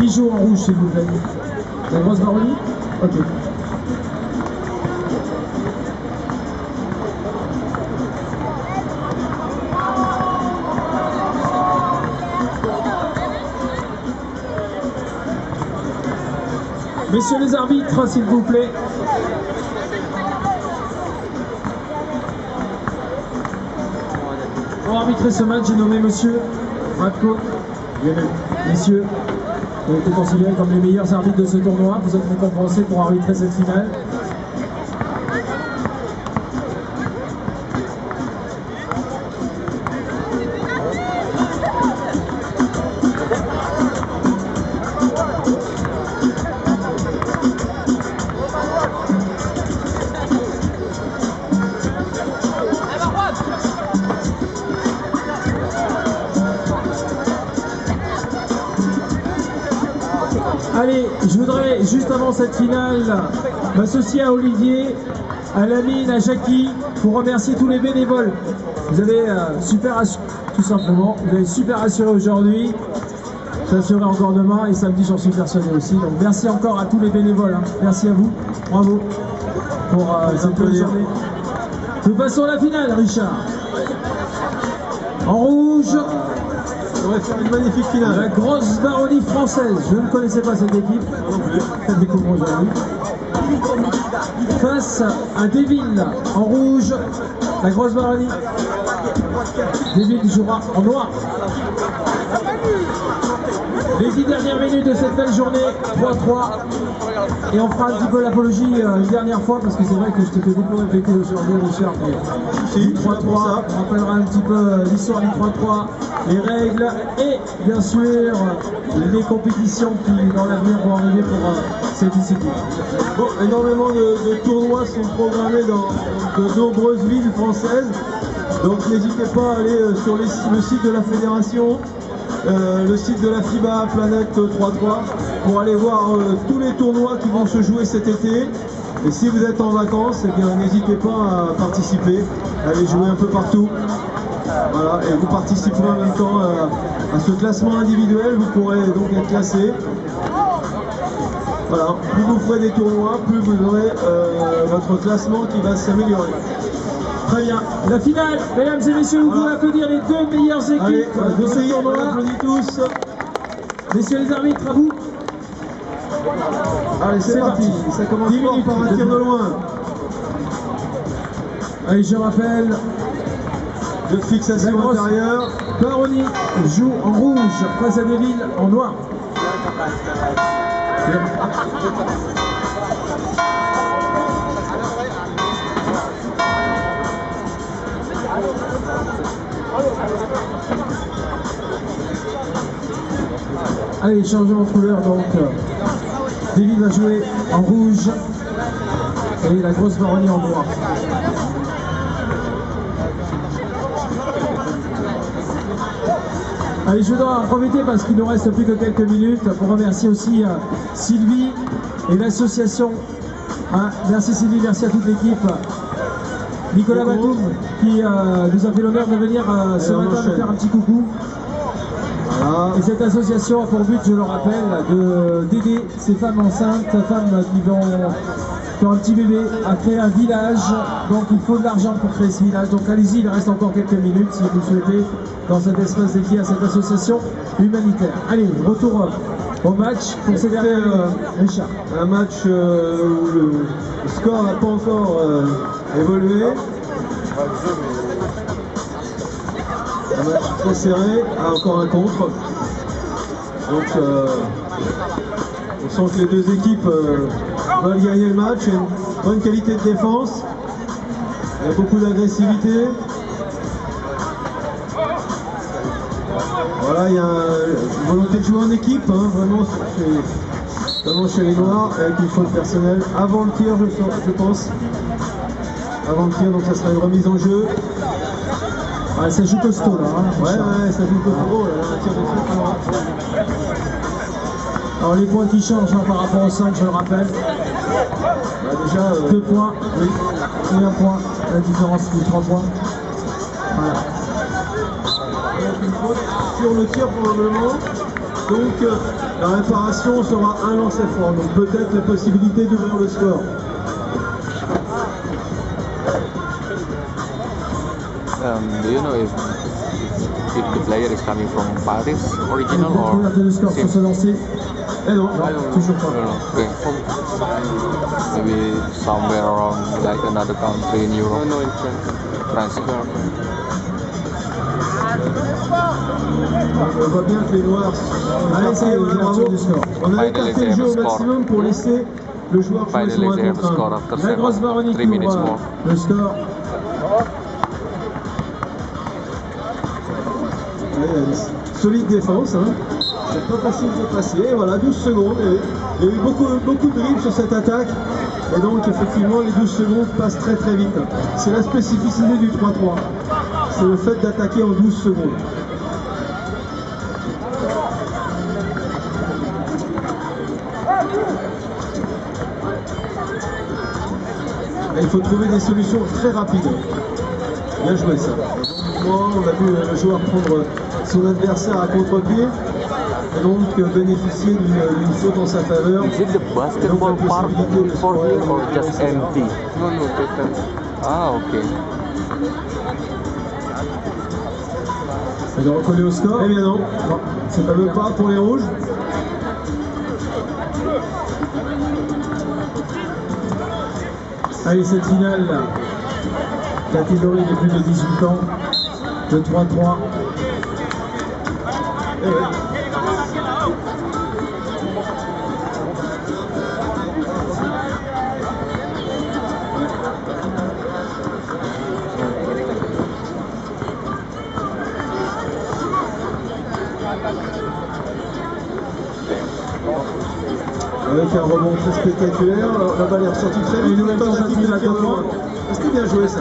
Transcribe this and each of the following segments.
Qui joue en rouge, s'il vous plaît? La grosse baronnie? Ok. Messieurs les arbitres, s'il vous plaît. Pour arbitrer ce match, j'ai nommé monsieur Radko. Messieurs, vous avez été considérés comme les meilleurs arbitres de ce tournoi. Vous êtes récompensés pour arbitrer cette finale. Allez, je voudrais, juste avant cette finale, m'associer à Olivier, à Lamine, à Jackie, pour remercier tous les bénévoles. Vous avez super assuré, tout simplement, vous avez super assuré aujourd'hui, j'assurerai encore demain et samedi, j'en suis persuadé aussi. Donc merci encore à tous les bénévoles, hein. Merci à vous, bravo pour cette belle journée. Nous passons à la finale, Richard. En rouge. On va faire une magnifique finale. La grosse baronnie française. Je ne connaissais pas cette équipe. Je découvre aujourd'hui. Face à Deville en rouge. La grosse baronnie. Deville jouera en noir. Les 10 dernières minutes de cette belle journée. 3-3. Et on fera un petit peu l'apologie une dernière fois parce que c'est vrai que je t'ai fait beaucoup répéter aujourd'hui, Richard. Mais 3-3, on rappellera un petit peu l'histoire du 3-3, les règles et bien sûr les compétitions qui dans l'avenir vont arriver pour cette discipline. Bon, énormément de tournois sont programmés dans de nombreuses villes françaises. Donc n'hésitez pas à aller sur le site de la fédération, le site de la FIBA Planète 3-3 pour aller voir tous les tournois qui vont se jouer cet été. Et si vous êtes en vacances, eh bien n'hésitez pas à participer, à aller jouer un peu partout. Voilà, et vous participerez en même temps à ce classement individuel, vous pourrez donc être classé. Voilà, plus vous ferez des tournois, plus vous aurez votre classement qui va s'améliorer. Très bien. La finale, mesdames et messieurs, vous pouvez applaudir les deux meilleures équipes. Allez, de ce tournoi. on applaudit tous. Messieurs les arbitres, à vous. Allez, c'est parti. Ça commence 10 minutes par un tir de loin. Allez, je rappelle, De fixation intérieure. Baronnie joue en rouge face à Deville en noir. Allez, changement de couleur donc. Deville va jouer en rouge et la grosse baronnie en noir. Allez, je dois en profiter parce qu'il nous reste plus que quelques minutes pour remercier aussi Sylvie et l'association. Merci Sylvie, merci à toute l'équipe. Nicolas Batoum qui nous a fait l'honneur de venir ce matin nous faire un petit coucou. Voilà. Et cette association a pour but, je le rappelle, d'aider ces femmes enceintes, femmes qui ont un petit bébé, à créer un village. Donc il faut de l'argent pour créer ce village. Donc allez-y, il reste encore quelques minutes si vous souhaitez, dans cet espace dédié à cette association humanitaire. Allez, retour au match pour ces derniers Richard. Un match où le score n'a pas encore évolué. Un match très serré, encore un contre. Donc on sent que les deux équipes veulent gagner le match. Il y a une bonne qualité de défense. Il y a beaucoup d'agressivité. Voilà, il y a une volonté de jouer en équipe, hein, vraiment chez les Noirs, avec une faute personnelle avant le tir, je pense. Avant le tir, donc ça sera une remise en jeu. Ah, ça joue costaud là. Hein, ouais, ça joue costaud. Là, un tir de fond. Alors les points qui changent par rapport au 5, je le rappelle. Bah, déjà, 2 points, oui, et 1 point, la différence de 3 points. Voilà. Une faute sur le tir probablement. Donc la réparation sera un lancer franc. Donc peut-être la possibilité d'ouvrir le score. Do you know if the player is coming from Paris original or le score sur ce lancer. Eh non, Toujours pas. Okay. Maybe somewhere around like another country in Europe. No, in France. On voit bien que les Noirs Allez, ça y est, bravo. du score. On a écarté le jeu au maximum pour laisser le joueur jouer sur Finally, they un have a contre score un. after La grosse Baronie 3 qui minutes ouvre more. le score. Solide défense, hein. C'est pas facile de passer. Et voilà, 12 secondes. Et il y a eu beaucoup de dribbles sur cette attaque. Et donc, effectivement, les 12 secondes passent très très vite. C'est la spécificité du 3-3. C'est le fait d'attaquer en 12 secondes. Et il faut trouver des solutions très rapides. Bien joué ça. On a vu le joueur prendre son adversaire à contre-pied et donc bénéficier d'une faute en sa faveur. Is it the basketball park for here or just empty? No, just empty. Ah, okay. Il est recollé au score. Eh bien non, c'est pas le pas pour les rouges. Allez, cette finale, catégorie des plus de 18 ans, de 3-3. Eh ouais. Avec un rebond très spectaculaire, la balle est ressortie très vite. Une nouvelle tentative à Coman. C'était bien joué ça.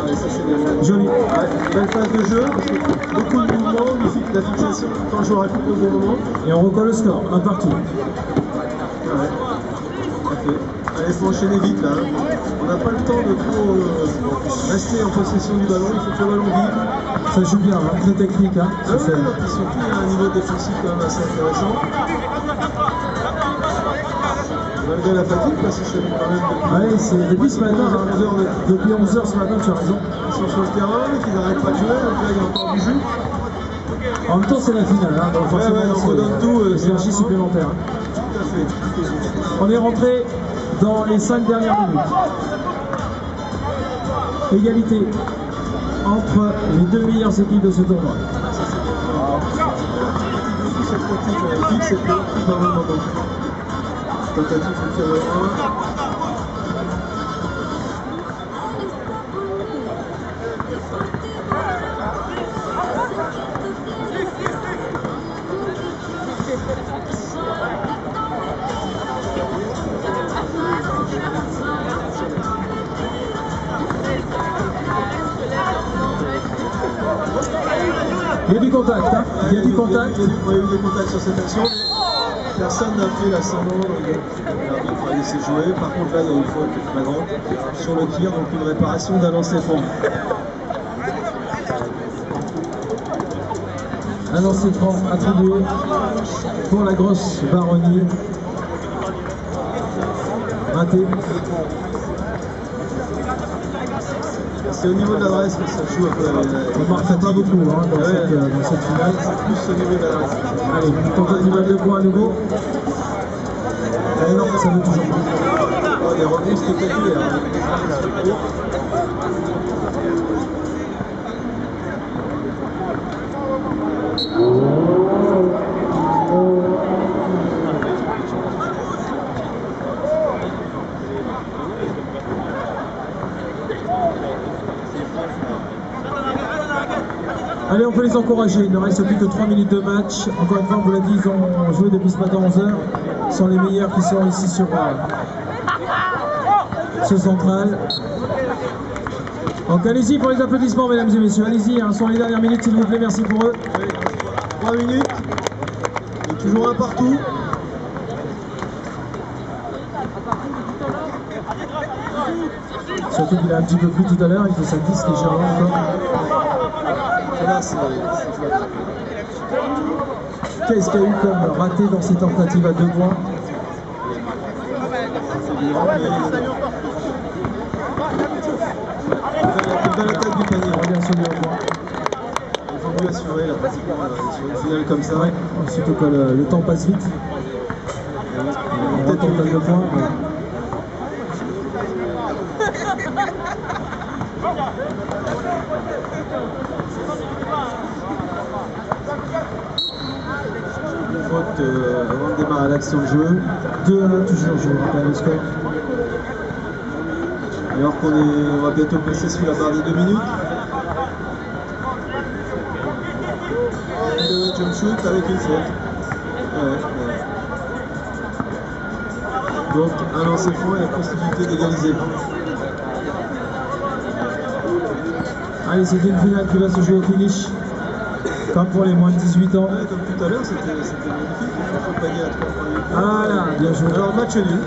Allez, ça c'est bien joué. Joli. Ouais, belle phase de jeu, beaucoup de mouvements, la fixation quand le joueur est au bon moment. Et on recolle le score, un partout. Ouais. Ok. Allez, il faut enchaîner vite là. On n'a pas le temps de trop rester en possession du ballon, il faut que le ballon vive. Ça joue bien, hein, très technique. Hein, Ah ouais, et surtout il y a un niveau défensif quand même assez intéressant. Malgré la fatigue, parce que c'est quand même Allez, c'est depuis ce matin, hein, depuis 11h ce matin, tu as raison. ils sont sur le terrain, qu'ils n'arrêtent pas de jouer, donc là il y a encore du jus. En même temps, c'est la finale, hein, donc forcément, ouais, on donne tout, c'est énergie supplémentaire. Hein. Tout à fait. On est rentré dans les 5 dernières minutes. Égalité entre les deux meilleures équipes de ce tournoi. Cette tentative fixe, c'est pas vraiment bon. Tentative de tir de 1. Il y a du contact, hein. Il y a du contact. Il y a eu des contacts sur cette action. Personne n'a pris l'ascendant, l'arbitre a laissé jouer. Par contre là il y a une faute flagrante sur le tir, donc une réparation d'un lancer franc. Un lancer franc attribué pour la grosse Baronie. Raté. C'est au niveau de l'adresse que ça joue un peu. On marque pas beaucoup hein, dans cette finale. C'est plus au niveau de l'adresse. Allez, tentative à 2 points à nouveau. Et non, ça ne toujours pas. Oh, des rebonds spectaculaires. Allez, on peut les encourager. Il ne reste plus que 3 minutes de match. Encore une fois, on vous l'a dit, ils ont joué depuis ce matin 11h. Ce sont les meilleurs qui sont ici sur ce central. Donc allez-y pour les applaudissements, mesdames et messieurs. Allez-y, hein, ce sont les dernières minutes, s'il vous plaît. Merci pour eux. 3 minutes. Et toujours un partout. Surtout qu'il a un petit peu plu tout à l'heure, il fait sa 10 légèrement encore. là, c'est Qu'est-ce qu'il y a eu comme raté dans ces tentatives à 2 points? Dans l'attaque du panier, On revient sur les points. il faut mieux assurer là, sur une finale comme ça. Ouais, surtout que le temps passe vite. Peut-être on a 2 points. Mais... Faute avant de démarrer l'action de jeu. 2-1 toujours, je vous rappelle le score. Alors on va bientôt passer sous la barre des 2 minutes. Le jump shoot avec une faute. Ouais. Donc un lancer franc et la possibilité d'égaliser. Allez, c'est une finale qui va se jouer au finish. Comme pour les moins de 18 ans. Ouais, comme tout à l'heure, c'était magnifique. Il faut panier à 3 points. Voilà, bien joué. Alors match nul.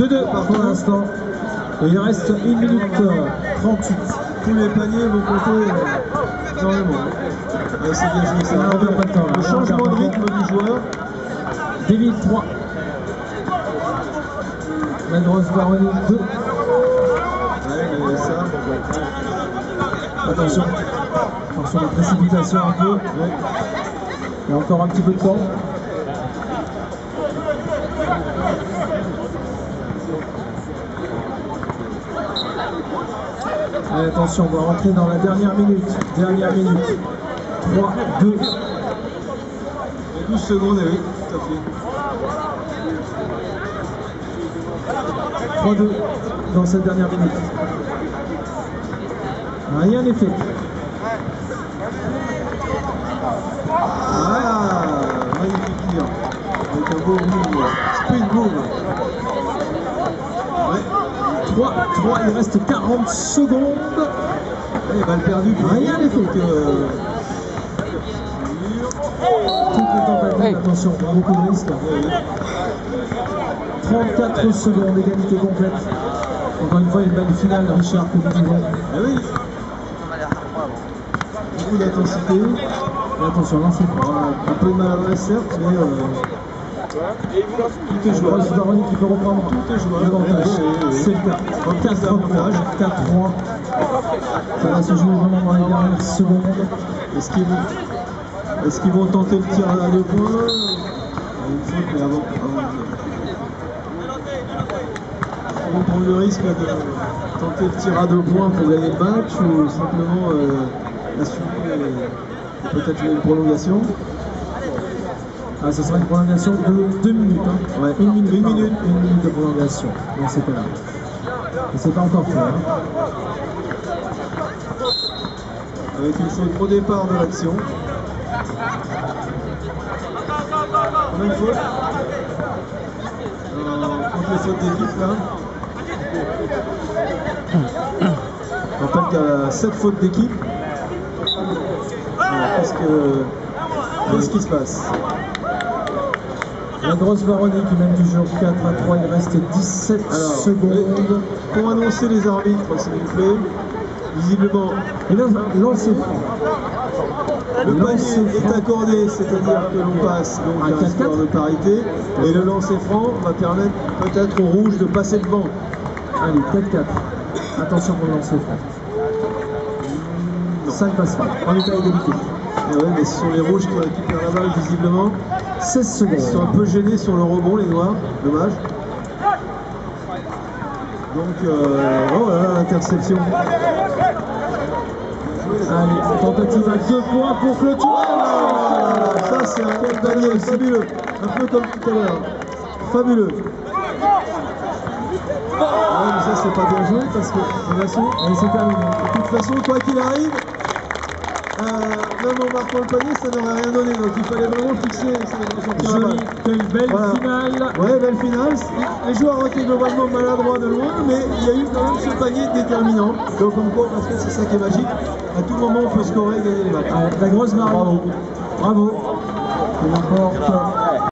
2-2 pour l'instant. Et il reste 1 minute 38. Tous les paniers vont compter énormément. Ouais, c'est bien joué ça. On perd pas de temps, Le là. changement On de perd pas de rythme du joueur. David 3. La grosse baronnie 2. Ouais, mais ça. Attention. Attention, la précipitation un peu. Ouais. Il y a encore un petit peu de temps. Allez, attention, on va rentrer dans la dernière minute. Dernière minute. 3, 2. 12 secondes, oui, tout à fait. 3-2 dans cette dernière minute. Rien n'est fait. Ah, magnifique tir. Avec un beau move. Sprint move. Ouais. 3, il reste 40 secondes. Et balle perdue. Rien n'est fait. Toutes les tentatives, attention, pas beaucoup de risques. 34 secondes, égalité complète. Encore une fois, une belle finale, Richard, que nous vivons. Ah oui. Beaucoup d'intensité. Et attention, lancez pas. Un peu de maladresse, certes, mais tout est jouable. Grosse Baroni qui peut reprendre Tout est jouable. l'avantage. C'est le cas. 4 points, 4-3. Ça va se jouer vraiment dans les dernières secondes. Est-ce qu'ils vont tenter le tir à 2 points? Une faute, mais avant. Ils vont prendre le risque de tenter le tir à 2 points pour gagner le match ou simplement assumer peut-être une prolongation. Ah, ce sera une prolongation de 2 minutes. Hein. Ouais, 1 minute. une minute. 1 minute de prolongation dans ces cas-là. Et c'est pas encore fait. Hein. Avec une faute au départ de l'action. On a une faute. Contre les fautes d'équipe là. On rappelle qu'il y a 7 fautes d'équipe. Qu'est-ce qui se passe? La grosse Baronnie qui mène toujours 4-3, il reste 17 secondes. Pour annoncer les arbitres, s'il vous plaît, visiblement, Et là, lancez franc. le panier est accordé, c'est-à-dire que l'on passe donc à un score de parité, et le lancer franc va permettre peut-être au rouge de passer devant. Allez, 4-4. Attention pour le lancer franc. Ça ne passe pas. En état d'égalité. Et ouais, mais ce sont les rouges qui récupèrent la balle visiblement. 16 secondes. Ils sont un peu gênés sur le rebond, les noirs, dommage. Donc, oh là là, l'interception. Allez, tentative à 2 points pour clôturer. Oh, ça c'est un panier fabuleux, un peu comme tout à l'heure. Fabuleux. Ouais, mais ça c'est pas bien joué parce que de toute façon, c'est terminé. de toute façon, quoi qu'il arrive, même en marquant le panier, ça n'aurait rien donné. Donc il fallait vraiment fixer son tir à balle. Jolie, belle Voilà. finale. Ouais, belle finale. Les joueurs ont été globalement maladroits de loin, mais il y a eu quand même ce panier déterminant. Donc comme quoi, parce que c'est ça qui est magique. À tout moment, on peut scorer et gagner les matchs. La grosse Baronnie. Bravo. Il emporte